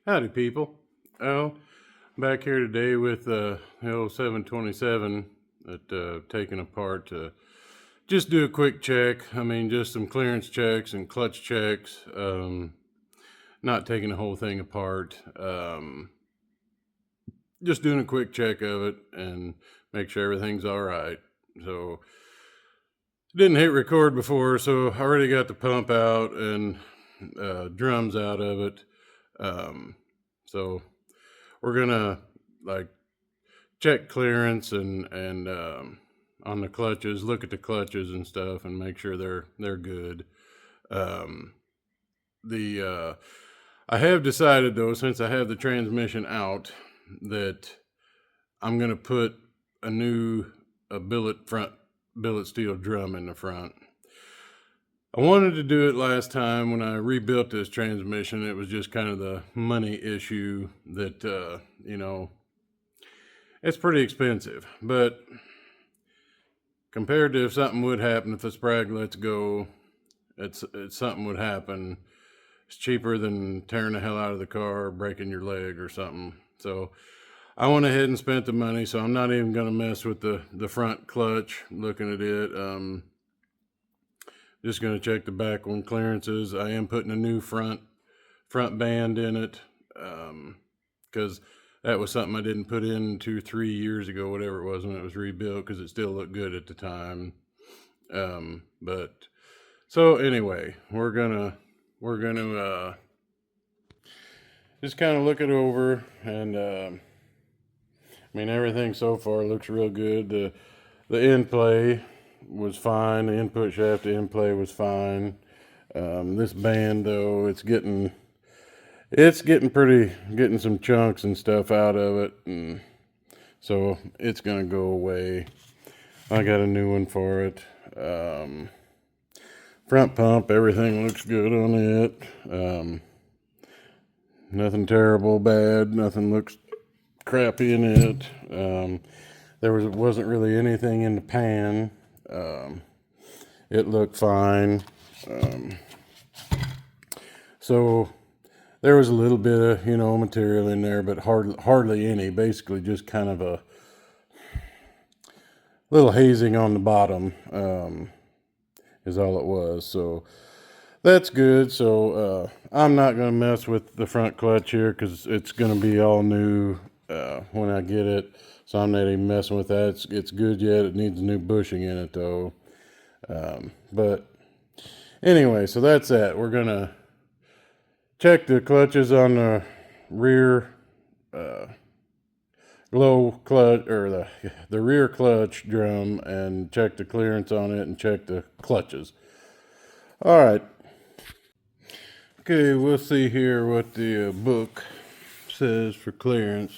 Howdy people. Oh, back here today with the old 727 that taken apart to just do a quick check. I mean, just some clearance checks and clutch checks. Not taking the whole thing apart. Just doing a quick check of it and make sure everything's all right. So didn't hit record before, so I already got the pump out and drums out of it. So we're gonna like check clearance and on the clutches, look at the clutches and stuff, and make sure they're good. I have decided though, since I have the transmission out, that I'm gonna put a billet steel drum in the front. I wanted to do it last time when I rebuilt this transmission. It was just kind of the money issue that, it's pretty expensive. But compared to if something would happen, if the sprag lets go, it's something would happen. It's cheaper than tearing the hell out of the car or breaking your leg or something. So I went ahead and spent the money, so I'm not even going to mess with the front clutch, looking at it. Just going to check the back one clearances. I am putting a new front band in it because that was something I didn't put in 2-3 years ago, whatever it was, when it was rebuilt, because it still looked good at the time. But so anyway, we're gonna just kind of look it over, and I mean, everything so far looks real good. The end play was fine. The input shaft to end play was fine. This band though, it's getting some chunks and stuff out of it, and so it's gonna go away. I got a new one for it. Front pump, everything looks good on it. Nothing terrible bad, nothing looks crappy in it. There wasn't really anything in the pan. It looked fine. So there was a little bit of, material in there, but hardly any. Basically just kind of a little hazing on the bottom is all it was. So that's good. So I'm not going to mess with the front clutch here because it's going to be all new when I get it. So I'm not even messing with that. It's good yet. It needs new bushing in it though. But anyway, so that's that. We're going to check the clutches on the rear low clutch, or the rear clutch drum, and check the clearance on it and check the clutches. All right. Okay, we'll see here what the book says for clearance.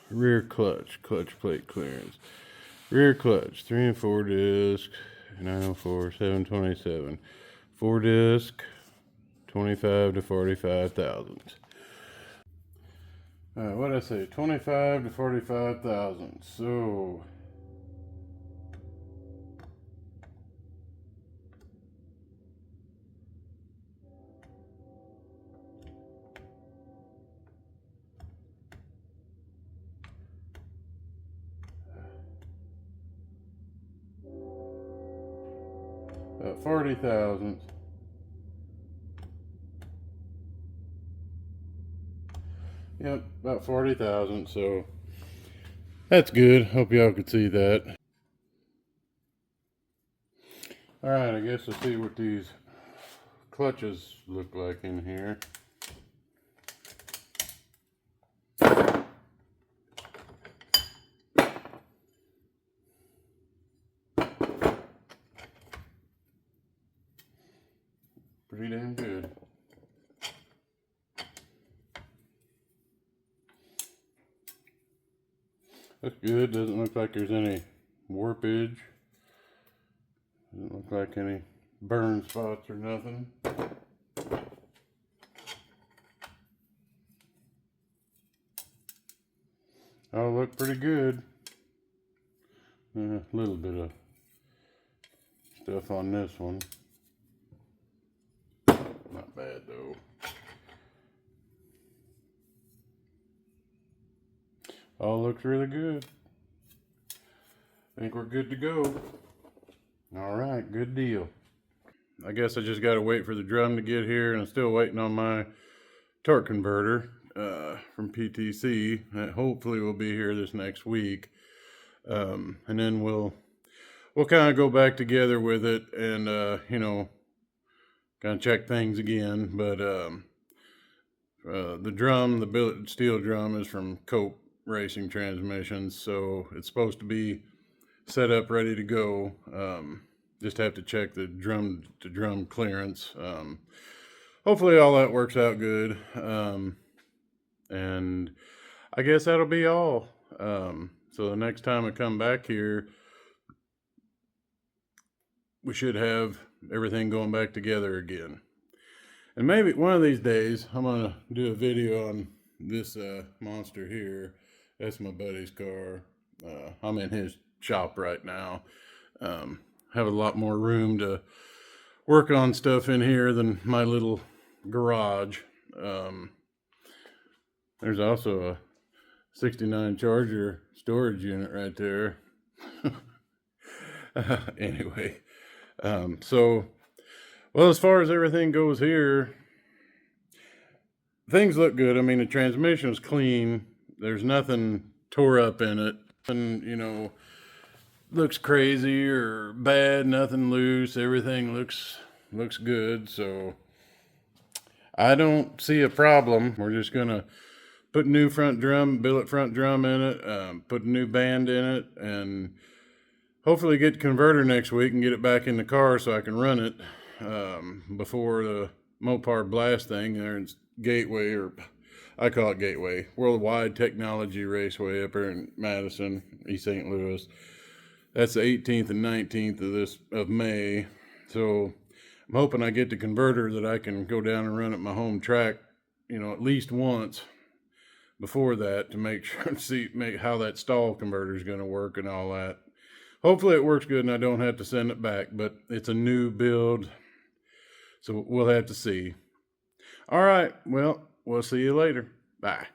Rear clutch plate clearance. Rear clutch, 3 and 4 disc, 904, 727. 4 disc, 25 to 45 thousandths. What did I say? 25 to 45 thousandths. So about 40 thousandths. Yep, about 40,000. So that's good. Hope y'all could see that. All right, I guess let's see what these clutches look like in here. Pretty damn good. Looks good. Doesn't look like there's any warpage. Doesn't look like any burn spots or nothing. All look pretty good. A little bit of stuff on this one. Not bad though. All looks really good. I think we're good to go. All right, good deal. I guess I just got to wait for the drum to get here, and I'm still waiting on my torque converter from PTC. That hopefully will be here this next week, and then we'll kind of go back together with it, and you know, kind of check things again. But the drum, the billet steel drum, is from Cope Racing Transmissions, so it's supposed to be set up ready to go. Just have to check the drum to drum clearance. Hopefully all that works out good. And I guess that'll be all. So the next time I come back here, we should have everything going back together again. And maybe one of these days, I'm gonna do a video on this monster here. That's my buddy's car. I'm in his shop right now. Have a lot more room to work on stuff in here than my little garage. There's also a 69 Charger storage unit right there. Anyway, so, well, as far as everything goes here, things look good. I mean, the transmission's clean. There's nothing tore up in it. And, you know, looks crazy or bad, nothing loose, everything looks good. So I don't see a problem. We're just gonna put a new front drum, billet front drum in it, put a new band in it, and hopefully get the converter next week and get it back in the car so I can run it before the Mopar blast thing there in Gateway, or I call it Gateway, Worldwide Technology Raceway up here in Madison, East St. Louis. That's the 18th and 19th of May. So I'm hoping I get the converter that I can go down and run at my home track, you know, at least once before that, to make sure, make how that stall converter is going to work and all that. Hopefully it works good and I don't have to send it back, but it's a new build, so we'll have to see. All right, well, we'll see you later. Bye.